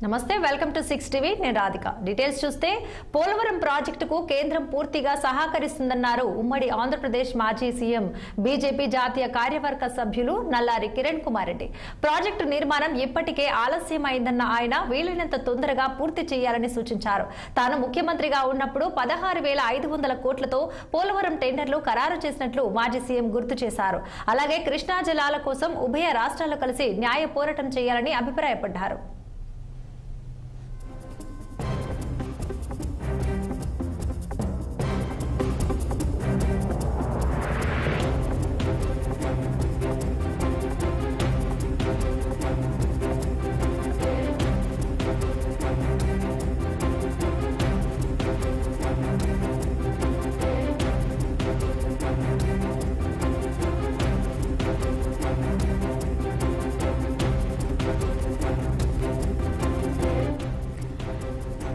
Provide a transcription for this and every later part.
నమస్తే welcome to 6 TV నేను Radhika details చూస్తే పోలవరం ప్రాజెక్టుకు కేంద్రం పూర్తిగా సహకరిస్తుందన్నారు ఉమ్మడి ఆంధ్రప్రదేశ్ మాజీ సీఎం బీజేపీ జాతీయ కార్యవర్గ సభ్యులు నల్లారి కిరణ్ కుమార్ రెడ్డి ప్రాజెక్టు నిర్మాణం ఇప్పటికే ఆలస్యమైందన్న ఆయన వీలైనంత తొందరగా పూర్తి చేయాలని సూచించారు. తాను ముఖ్యమంత్రిగా ఉన్నప్పుడు 16,500 కోట్లతో పోలవరం టెండర్లు ఖరారు చేసినట్లు మాజీ సీఎం గుర్తు చేశారు. అలాగే కృష్ణా జలాల కోసం ఉభయ రాష్ట్రాలు కలిసి న్యాయ పోరాటం చేయాలని అభిప్రాయపడ్డారు.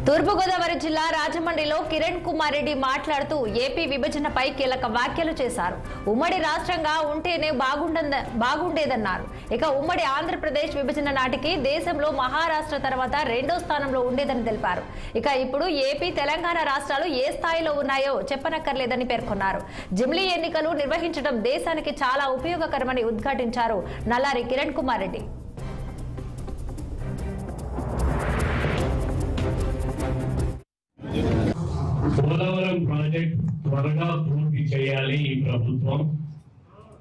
తూర్పుగోదావరి జిల్లా రాజమండ్రిలో కిరణ్ కుమార్ రెడ్డి మాట్లాడుతూ ఏపీ విభజనపై కీలక వ్యాఖ్యలు చేశారు. ఉమ్మడి రాష్ట్రంగా ఉంటేనే బాగుండేదన్నారు. ఇక ఉమ్మడి ఆంధ్రప్రదేశ్ విభజన నాటికి దేశంలో మహారాష్ట్ర తర్వాత 2వ స్థానంలో ఉండేదని తెలిపారు. ఇక ఇప్పుడు ఏపీ తెలంగాణ రాష్ట్రాలు ఏ స్థాయిలో ఉన్నాయో చెప్పనక్కర్లేదని పేర్కొన్నారు. జిమ్లీ ఎన్నికలు నిర్వహించడం దేశానికి చాలా ఉపయోగకరమని ఉద్ఘాటించారు నల్లారి కిరణ్ కుమార్ రెడ్డి. పోలవరం ప్రాజెక్ట్ త్వరగా పూర్తి చేయాలి. ఈ ప్రభుత్వం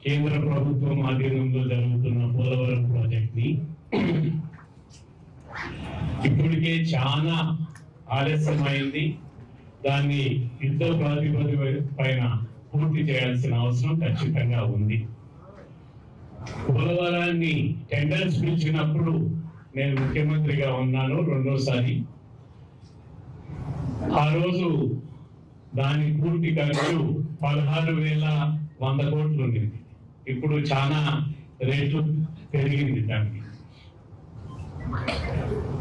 కేంద్ర ప్రభుత్వం ఆధీనంలో జరుగుతున్న పోలవరం ప్రాజెక్ట్ ని ఇప్పటికే చాలా ఆలస్యమైంది. దాన్ని యుద్ధ ప్రాతిపదిక పైన పూర్తి చేయాల్సిన అవసరం ఖచ్చితంగా ఉంది. పోలవరాన్ని టెండర్స్ పిలిచినప్పుడు నేను ముఖ్యమంత్రిగా ఉన్నాను రెండోసారి. ఆ రోజు దాని పూర్తి ఖర్చు 16,100 కోట్లు ఉండింది. ఇప్పుడు చాలా రేట్లు పెరిగింది. దానికి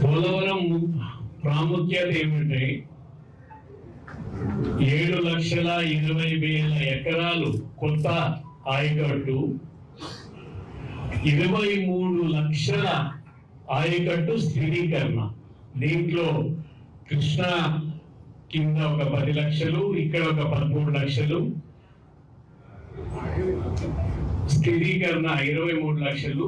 పోలవరం ప్రాముఖ్యత ఏమిటంటే 7,20,000 ఎకరాలు కొత్త ఆయకట్టు, 23 లక్షల ఆయకట్టు స్థిరీకరణ. దీంట్లో కృష్ణా కింద ఒక 10 లక్షలు, ఇక్కడ ఒక 13 లక్షలు, స్థిరీకరణ 23 లక్షలు.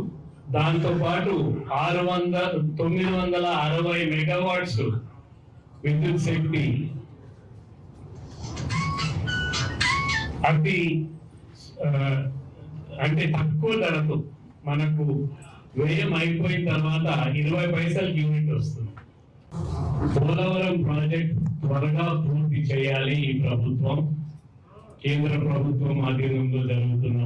దాంతో పాటు 960 మెగావాట్స్ విద్యుత్ శక్తి. అది అంటే తక్కువ ధరతో మనకు వ్యయం అయిపోయిన తర్వాత 20 పైసలకి యూనిట్ వస్తుంది. పోలవరం ప్రాజెక్ట్ త్వరగా పూర్తి చేయాలి. ఈ ప్రభుత్వం కేంద్ర ప్రభుత్వం ఆధీనంలో జరుగుతున్న